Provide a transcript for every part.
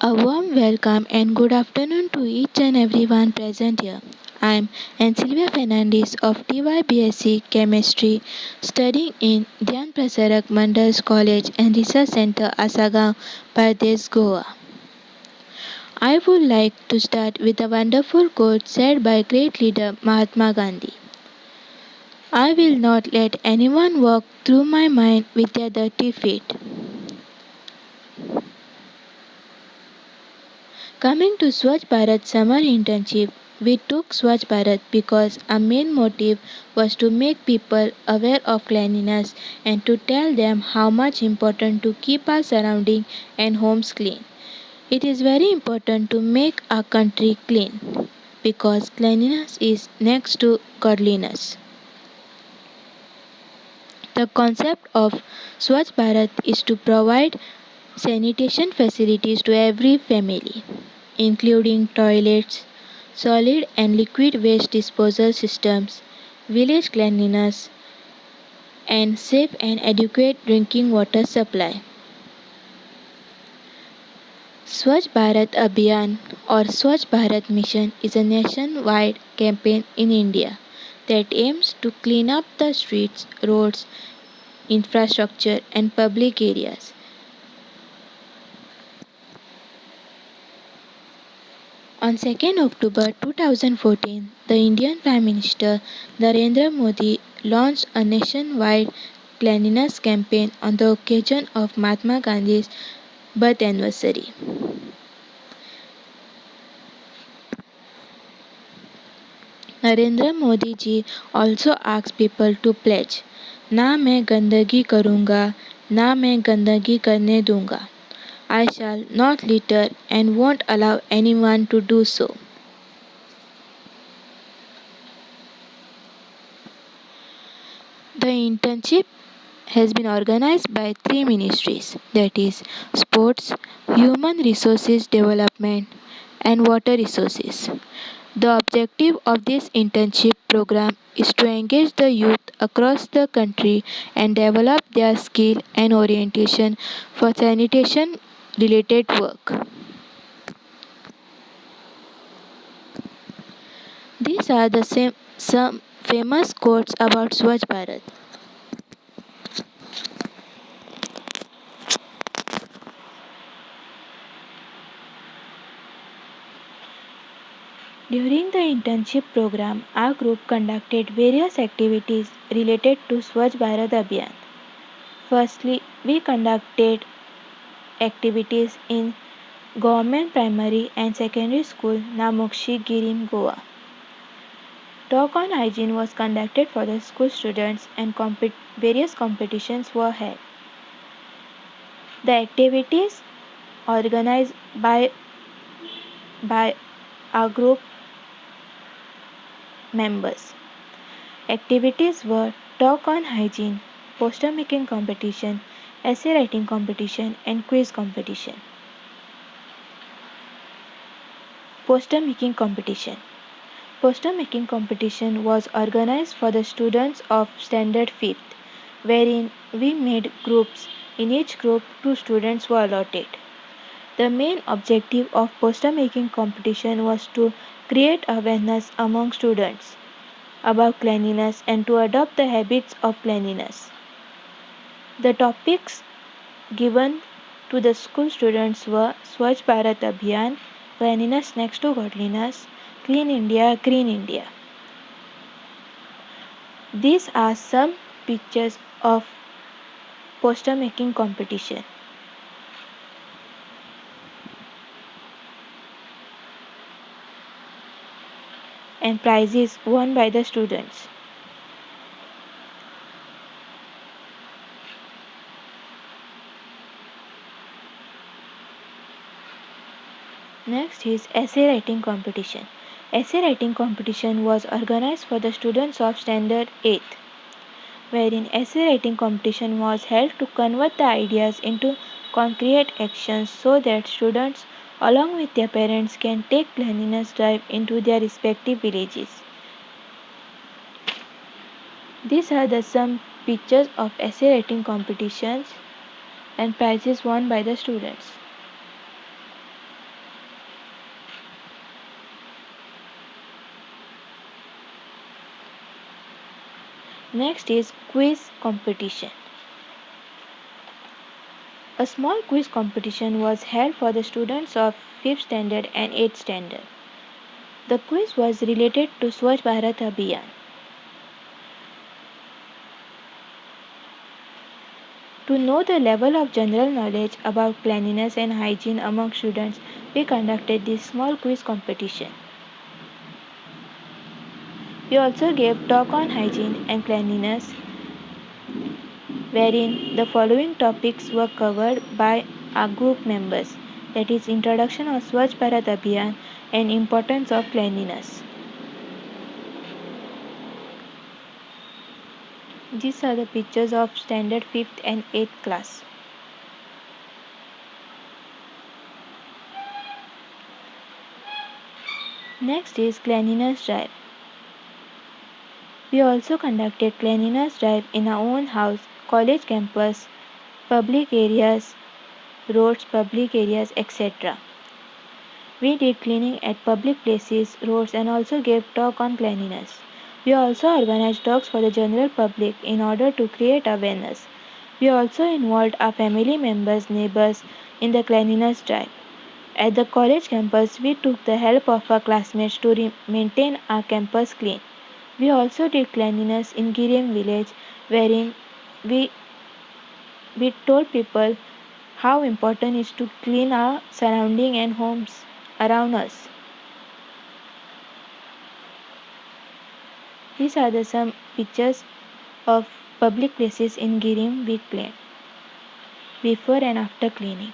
A warm welcome and good afternoon to each and everyone present here. I am Ansilvia Fernandez of TYBSc Chemistry, studying in Dhyan Prasarak Mandals College and Research Center, Asagaon, Pradesh, Goa. I would like to start with a wonderful quote said by great leader Mahatma Gandhi. I will not let anyone walk through my mind with their dirty feet. Coming to Swachh Bharat summer internship, we took Swachh Bharat because our main motive was to make people aware of cleanliness and to tell them how much important to keep our surroundings and homes clean. It is very important to make our country clean because cleanliness is next to godliness. The concept of Swachh Bharat is to provide sanitation facilities to every family, including toilets, solid and liquid waste disposal systems, village cleanliness, and safe and adequate drinking water supply. Swachh Bharat Abhiyan or Swachh Bharat Mission is a nationwide campaign in India that aims to clean up the streets, roads, infrastructure, and public areas. On 2nd October 2014, the Indian Prime Minister Narendra Modi launched a nationwide cleanliness campaign on the occasion of Mahatma Gandhi's birth anniversary. Narendra Modi ji also asked people to pledge, ना मैं गंदगी करूँगा, ना मैं गंदगी करने दूँगा. I shall not litter and won't allow anyone to do so. The internship has been organized by three ministries, that is sports, human resources development and water resources. The objective of this internship program is to engage the youth across the country and develop their skill and orientation for sanitation related work. These are some famous quotes about Swachh Bharat. During the internship program, our group conducted various activities related to Swachh Bharat Abhiyan. Firstly, we conducted activities in Government Primary and Secondary School, Namokshi, Girim, Goa. Talk on hygiene was conducted for the school students and various competitions were held. The activities organized by our group members. Activities were talk on hygiene, poster making competition, essay writing competition, and quiz competition. Poster making competition. Poster making competition was organized for the students of Standard 5th, wherein we made groups. In each group, two students were allotted. The main objective of poster making competition was to create awareness among students about cleanliness and to adopt the habits of cleanliness. The topics given to the school students were Swachh Bharat Abhiyan, cleanliness next to godliness, clean India, green India. These are some pictures of poster making competition. And prizes won by the students. Next is essay writing competition. Essay writing competition was organized for the students of Standard 8th, wherein essay writing competition was held to convert the ideas into concrete actions so that students along with their parents can take cleanliness drive into their respective villages. These are some pictures of essay writing competitions and prizes won by the students. Next is quiz competition. A small quiz competition was held for the students of 5th standard and 8th standard. The quiz was related to Swachh Bharat Abhiyan. To know the level of general knowledge about cleanliness and hygiene among students, we conducted this small quiz competition. We also gave talk on hygiene and cleanliness, wherein the following topics were covered by our group members, that is introduction of Swachh Bharat Abhiyan and importance of cleanliness. These are the pictures of standard 5th and 8th class. Next is cleanliness drive. We also conducted cleanliness drive in our own house, college campus, public areas, roads, public areas, etc. We did cleaning at public places, roads, and also gave talk on cleanliness. We also organized talks for the general public in order to create awareness. We also involved our family members, neighbors in the cleanliness drive. At the college campus, we took the help of our classmates to maintain our campus clean. We also did cleanliness in Giriam village, wherein we, we told people how important it is to clean our surrounding and homes around us. These are some pictures of public places in Girim we cleaned before and after cleaning.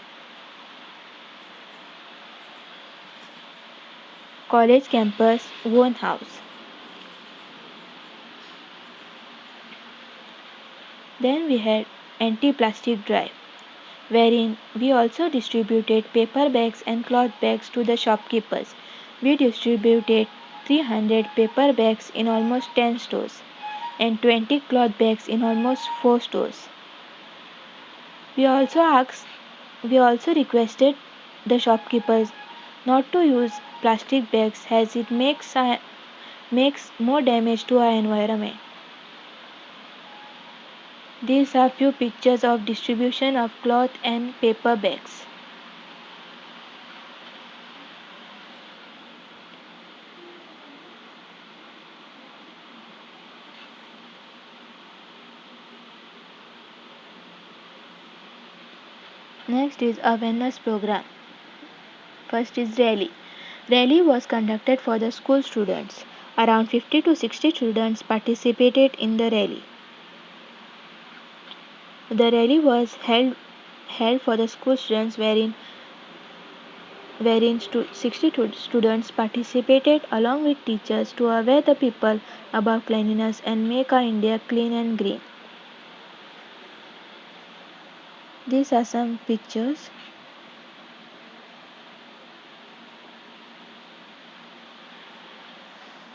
College campus, own house. Then we had anti-plastic drive, wherein we also distributed paper bags and cloth bags to the shopkeepers. We distributed 300 paper bags in almost 10 stores and 20 cloth bags in almost 4 stores. We also requested the shopkeepers not to use plastic bags as it makes more damage to our environment. These are few pictures of distribution of cloth and paper bags. Next is awareness program. First is rally. Rally was conducted for the school students. Around 50 to 60 students participated in the rally. The rally was held for the school students wherein 60 students participated along with teachers to aware the people about cleanliness and make our India clean and green. These are some pictures.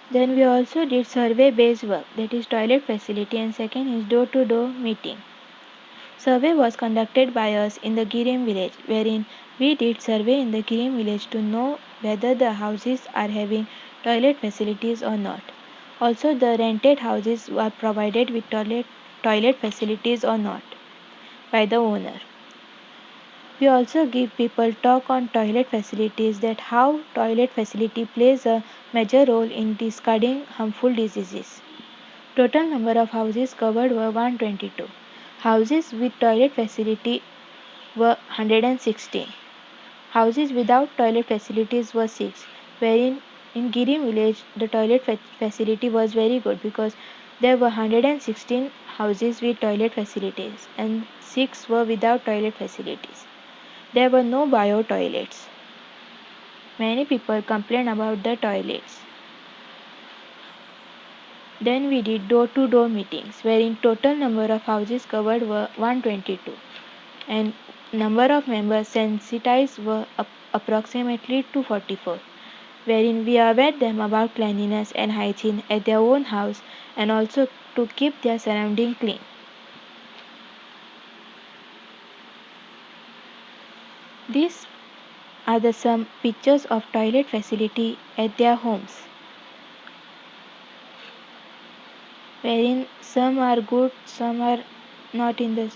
Then we also did survey based work, that is toilet facility, and second is door to door meeting. Survey was conducted by us in the Girim village, wherein we did survey in the Girim village to know whether the houses are having toilet facilities or not. Also the rented houses are provided with toilet facilities or not by the owner. We also give people talk on toilet facilities, that how toilet facility plays a major role in discarding harmful diseases. Total number of houses covered were 122. Houses with toilet facility were 116. Houses without toilet facilities were 6, wherein in Girim village the toilet facility was very good because there were 116 houses with toilet facilities and 6 were without toilet facilities. There were no bio toilets. Many people complained about the toilets. Then we did door to door meetings, wherein total number of houses covered were 122 and number of members sensitized were approximately 244, wherein we aware them about cleanliness and hygiene at their own house and also to keep their surrounding clean. These are some pictures of toilet facility at their homes. wherein some are good, some are not in the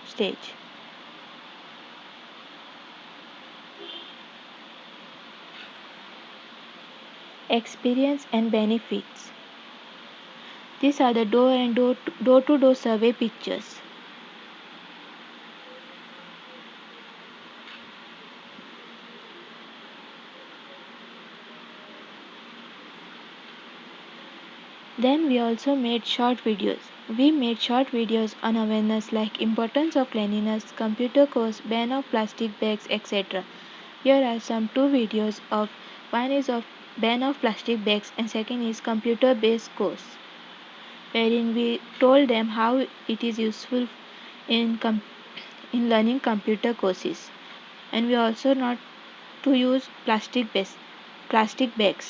stage. Experience and benefits. These are the door-to-door survey pictures. Then we also made short videos. We made short videos on awareness like importance of cleanliness, computer course, ban of plastic bags, etc. Here are some two videos of one is of ban of plastic bags and second is computer based course wherein we told them how it is useful in in learning computer courses and we also not to use plastic bags.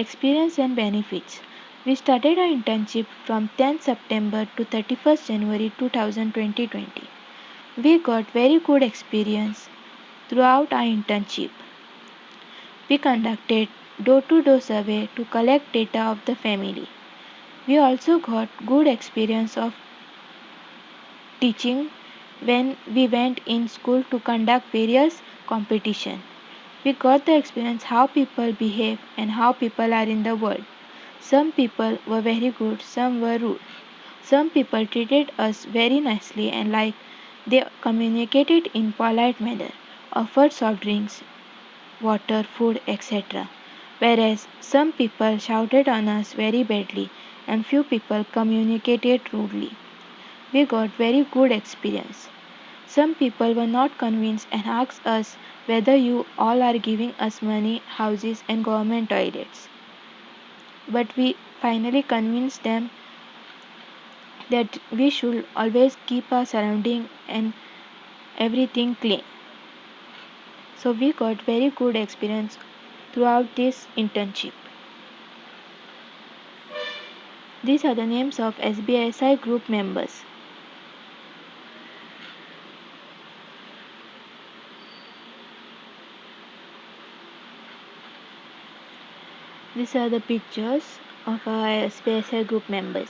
Experience and benefits. We started our internship from 10th September to 31st January 2020. We got very good experience throughout our internship. We conducted door-to-door survey to collect data of the family. We also got good experience of teaching when we went in school to conduct various competition. We got the experience how people behave and how people are in the world. Some people were very good, some were rude. Some people treated us very nicely and like they communicated in polite manner, offered soft drinks, water, food, etc. Whereas some people shouted on us very badly and few people communicated rudely. We got very good experience. Some people were not convinced and asked us whether you all are giving us money, houses and government toilets. But we finally convinced them that we should always keep our surrounding and everything clean. So we got very good experience throughout this internship. These are the names of SBSI group members. These are the pictures of our SBSI group members.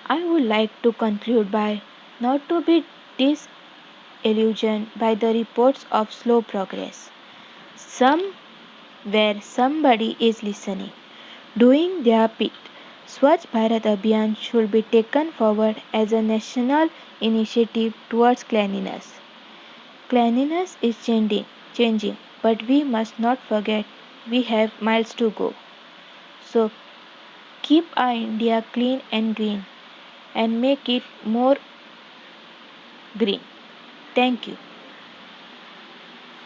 I would like to conclude by not to be disillusioned by the reports of slow progress. Somewhere somebody is listening, doing their bit. Swachh Bharat Abhiyan should be taken forward as a national initiative towards cleanliness. Cleanliness is changing, but we must not forget we have miles to go. So keep our India clean and green and make it more green. Thank you.